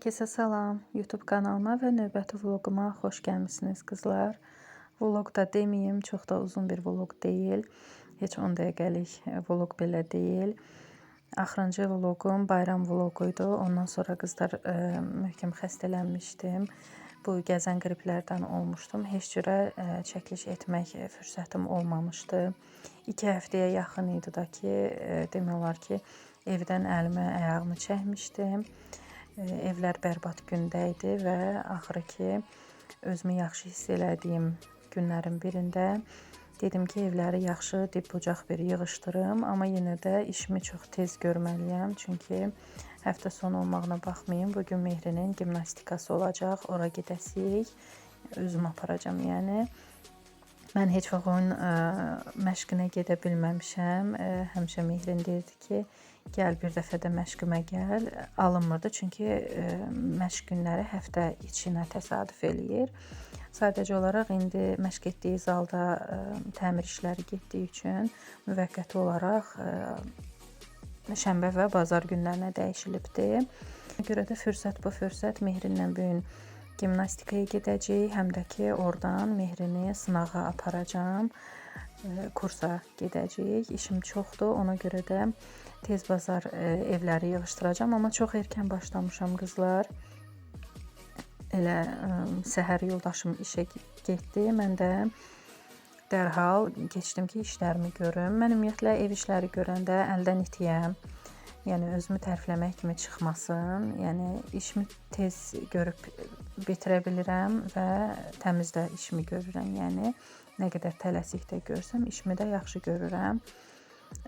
Herkese salam. YouTube kanalıma və növbəti vloquma xoş gəlmisiniz qızlar. Vloq da deməyim, çox da uzun bir vloq deyil. Heç 10 dəqiqəlik vloq belə deyil. Axırıncı vloqum bayram vloquydu. Ondan sonra qızlar möhkəm xəstələnmişdim. Bu gəzən qriplərdən olmuşdum. Heç cürə çəkiliş etmək fürsətim olmamışdı. 2 həftəyə yaxın idi da ki, demək olar ki, evdən əlimə ayağımı çəkmişdim. Evlər bərbad gündə idi və axırı ki, özümü yaxşı hiss elədiyim günlərin birində dedim ki, evləri yaxşı dib-bucaq bir yığışdırım, amma yenə də işimi çox tez görməliyəm, çünki həftə sonu olmağına baxmayın, bugün Mehrinin gimnastikası olacaq, ora gedəsiyik, özüm aparacam yəni. Mən heç vaxt oyun məşqinə gedə bilməmişəm, həmişə Mehrin deyirdi ki, gəl bir dəfə də məşqimə gəl, alınmırdı, çünki məşq günləri həftə içinə təsadüf eləyir. Sadəcə olaraq indi məşq etdiyi zalda təmir işləri getdiyi üçün müvəqqəti olaraq şənbə və bazar günlərinə dəyişilibdi. Ona görə də fürsət bu fürsət Mehrinlə bu gün gimnastikaya gedəcəyik, həm də ki, oradan Mehrini sınağa aparacağım, kursa gedəcəyik. İşim çoxdur, ona görə də tez bazar evləri yığışdıracağım, amma çox erkən başlamışam qızlar. Elə səhər yoldaşım işə getdi, mən də dərhal keçdim ki, işlərimi görüm. Mən ümumiyyətlə ev işləri görəndə əldən itiyəm. Yəni özümü tərifləmək kimi çıxmasın. Yəni işimi tez görüb bitirə bilirəm və təmiz də işimi görürəm. Yəni nə qədər tələsik də görsəm, işimi də yaxşı görürəm.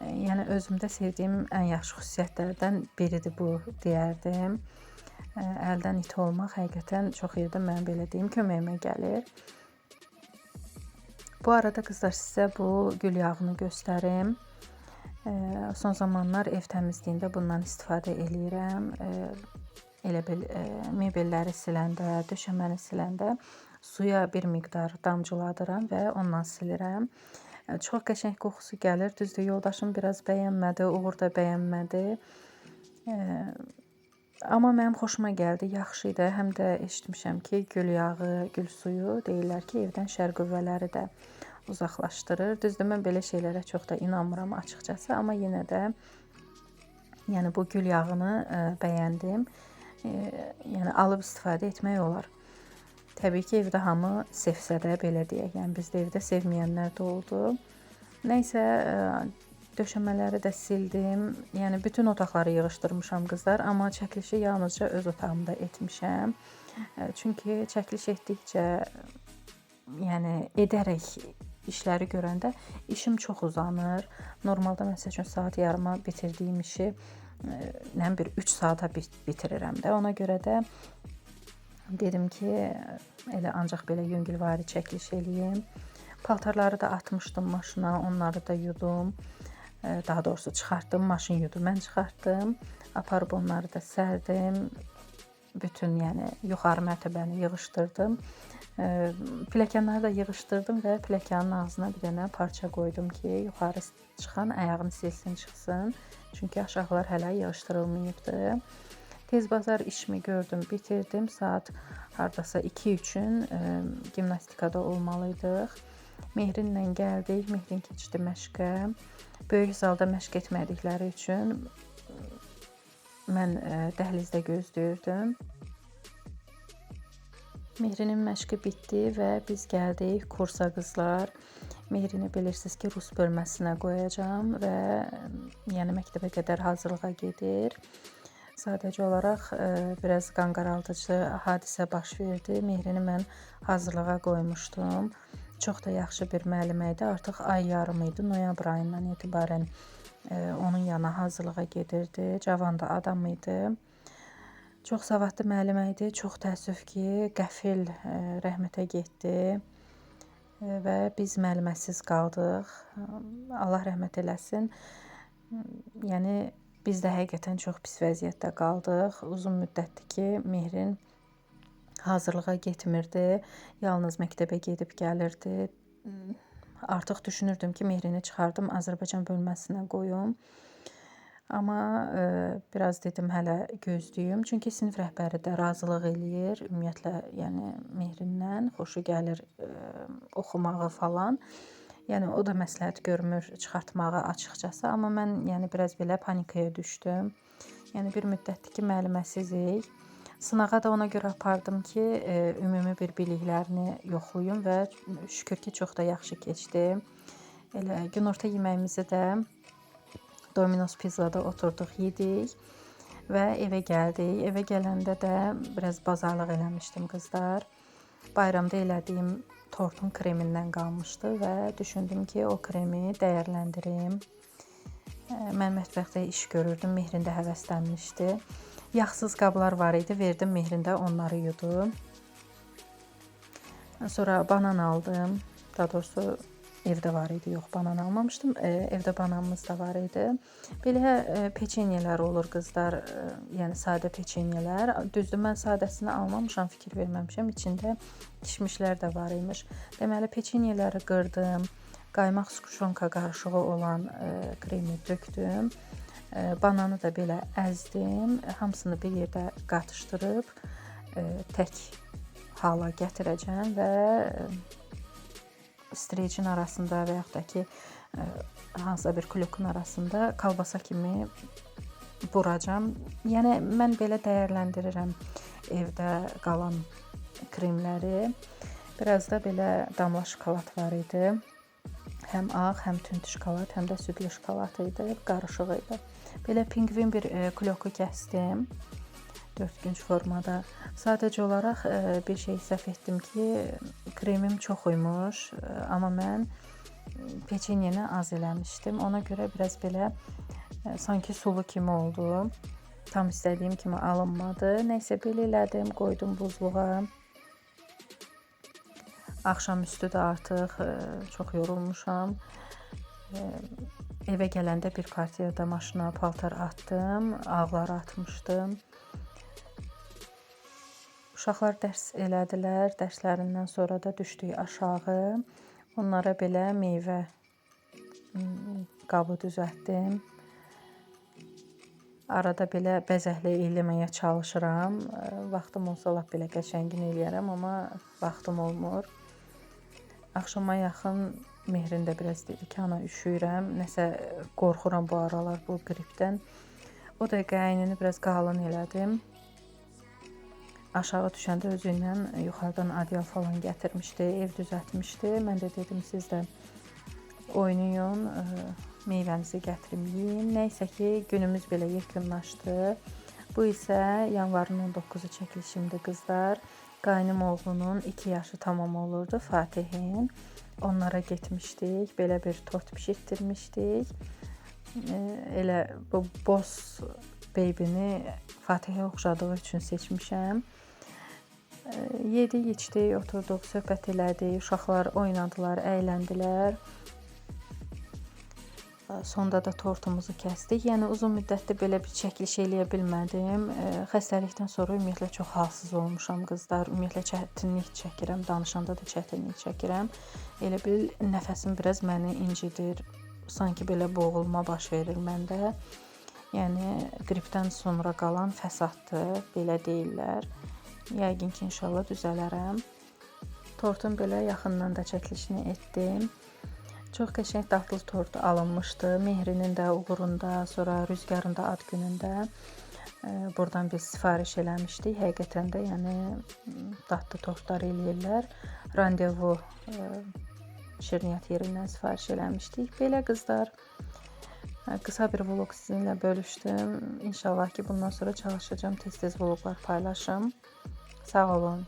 Yəni özümdə sevdiyim ən yaxşı xüsusiyyətlərdən biridir bu deyərdim. Əldən iti olmaq həqiqətən çox yerdə mən belə deyim, köməyimə gəlir. Bu arada qızlar sizə bu gül yağını göstərim. Son zamanlar ev təmizliyində bundan istifadə eləyirəm. Elə bil mebelləri siləndə, döşəməni siləndə suya bir miqdar damcıladıram və ondan silirəm. Çox qəşəng qoxusu gəlir. Düzdür, yoldaşım biraz bəyənmədi, Uğur da bəyənmədi. Amma mənim xoşuma gəldi, yaxşı idi. Həm də eşitmişəm ki, gül yağı, gül suyu deyirlər ki, evdən şər qüvvələri də uzaqlaşdırır. Düzdür, mən belə şeylərə çox da inanmıram açıqcası, amma yenə də yəni bu gül yağını bəyəndim. Yəni alıb istifadə etmək olar. Təbii ki, evdə hamı sevsə də belə deyək. Yəni bizdə evdə sevməyənlər də oldu. Nəysə, döşəmələri də sildim. Yəni bütün otaqları yığışdırmışam qızlar, amma çəkilişi yalnızca öz otağımda etmişəm. Çünki çəkiliş etdikcə, yəni edərək işləri görəndə işim çox uzanır. Normalda məsəl üçün saat yarıma bitirdiyim işi bir 3 saata bitirirəm də. Ona görə də dedim ki, elə ancaq belə yüngülvari çəkiliş eləyim. Paltarları da atmışdım maşına, onları da yudum. Daha doğrusu çıxartdım, maşın yudu, mən çıxartdım. Aparıb onları da sərdim. Bütün yəni yuxarı mərtəbəni yığışdırdım. Pilləkənləri də yığışdırdım və pilləkənin ağzına bir dənə parça qoydum ki, yuxarı çıxan ayağını silsin, çıxsın. Çünki aşağılar hələ yığışdırılmayıbdı. Tez bazar işimi gördüm, bitirdim. Saat hardasa 2 üçün gimnastikada olmalıydıq. Mehrinlə gəldik, Mehrin keçdi məşqə. Böyük zalda məşq etmədikləri üçün mən dəhlizdə gözləyirdim. Mehrinin məşqi bitdi və biz gəldik kursa qızlar. Mehrini bilirsiniz ki, rus bölməsinə qoyacağam və yəni məktəbə qədər hazırlığa gedir. Sadəcə olaraq biraz qanqaraldıcı hadisə baş verdi. Mehrini mən hazırlığa qoymuşdum. Çox da yaxşı bir müəllimə idi. Artıq ay yarım idi. Noyabr ayından etibarən onun yanına hazırlığa gedirdi. Cavan da adam idi. Çox savadlı müəllimə idi. Çox təəssüf ki, qəfil rəhmətə getdi və biz müəlliməsiz qaldıq. Allah rəhmət eləsin. Yəni biz də həqiqətən çox pis vəziyyətdə qaldıq. Uzun müddətdir ki, Mehrin hazırlığa getmirdi. Yalnız məktəbə gedib gəlirdi. Artıq düşünürdüm ki, Mehrini çıxardım Azərbaycan bölməsinə qoyum. Amma biraz dedim hələ gözləyim. Çünki sinif rəhbəri də razılıq eləyir. Ümumiyyətlə, yəni Mehrindən xoşu gəlir oxumağı falan. Yəni o da məsləhət görmür çıxartmağı açıqcası. Amma mən yəni biraz belə panikaya düşdüm. Yəni bir müddətdir ki, müəlliməsizik. Sınağa da ona görə apardım ki, ümumi bir biliklərini yoxlayım və şükür ki, çox da yaxşı keçdi. Elə günorta yeməyimizi də Domino's Pizza'da oturduq, yedik və evə gəldik. Evə gələndə də biraz bazarlıq eləmişdim qızlar. Bayramda elədiyim tortun kremindən qalmışdı və düşündüm ki, o kremi dəyərləndirim. Mən mətbəxdə iş görürdüm, Mehrin də həvəslənmişdi. Yağsız qablar var idi, verdim Mehrin də onları yudu. Sonra banan aldım. Daha doğrusu evdə var idi, yox banan almamışdım. Evdə bananımız da var idi. Belə peçenyelər olur qızlar, yəni sadə peçenyelər. Düzdür, mən sadəsini almamışam, fikir verməmişəm. İçində kişmişlər də var imiş. Deməli, peçenyeləri qırdım. Qaymaq skuşonka qarışığı olan kremi döktüm. Bananı da belə əzdim. Hamısını bir yerdə qatışdırıb tək hala gətirəcəm və streçin arasında və yaxud da ki, hansısa bir klokun arasında kalbasa kimi vuracam. Yəni mən belə dəyərləndirirəm evdə qalan kremləri. Biraz da belə damla şokolad var idi. Həm ağ, həm tünd şokolad, həm də südlü şokolad idi, qarışıq idi. Belə pingvin bir kloku kəsdim. Dörtgünc formada. Sadəcə olaraq bir şey səhv etdim ki, kremim çox imiş, amma mən peçenyeni az eləmişdim. Ona görə biraz belə sanki sulu kimi oldu. Tam istədiyim kimi alınmadı. Nəysə belə elədim, qoydum buzluğa. Axşamüstü də artıq çox yorulmuşam. Evə gələndə bir partiyada maşına paltar atdım, ağları atmışdım. Uşaqlar dərs elədilər, dərslərindən sonra da düşdük aşağı. Onlara belə meyvə qabı düzəltdim. Arada belə bəzəklə eləməyə çalışıram. Vaxtım olsa lap belə qəşəngin eləyərəm, amma vaxtım olmur. Axşama yaxın Mehrin də biraz dedi ki, ana üşüyürəm, nəsə qorxuram bu aralar bu qripdən. O dəqiqə əynini biraz qalın elədim. Aşağı düşəndə özü ilə yuxarıdan adyal falan gətirmişdi, ev düzəltmişdi. Mən də dedim, siz də oynayın, meyvənizi gətirim, yiyin. Nəysə ki, günümüz belə yekunlaşdı. Bu isə yanvarın 19-u çəkilişimdir qızlar. Qaynım oğlunun 2 yaşı tamam olurdu, Fatihin. Onlara getmişdik, belə bir tort bişirtdirmişdik. Elə bu boss beybini Fatihə oxşadığı üçün seçmişəm. Yedik, içdik, oturduq, söhbət elədik, uşaqlar oynadılar, əyləndilər. Sonda da tortumuzu kəsdik. Yəni uzun müddətdə belə bir çəkiliş eləyə bilmədim. Xəstəlikdən sonra ümumiyyətlə çox halsız olmuşam qızlar. Ümumiyyətlə çətinlik çəkirəm, danışanda da çətinlik çəkirəm. Elə bil nəfəsim biraz məni incidir. Sanki belə boğulma baş verir məndə. Yəni qripdən sonra qalan fəsaddır, belə deyirlər. Yəqin ki, inşallah düzələrəm. Tortun belə yaxından da çəkilişini etdim. Çox qəşəng dadlı tort alınmışdı. Mehrinin də uğurunda, sonra Rüzgarın da ad günündə buradan biz sifariş eləmişdik. Həqiqətən də yəni dadlı tortlar eləyirlər. Randevu şirniyyat yerindən sifariş eləmişdik. Belə qızlar, qısa bir vlog sizinlə bölüşdüm. İnşallah ki, bundan sonra çalışacağım tez-tez vloglar paylaşım. Sağ olun.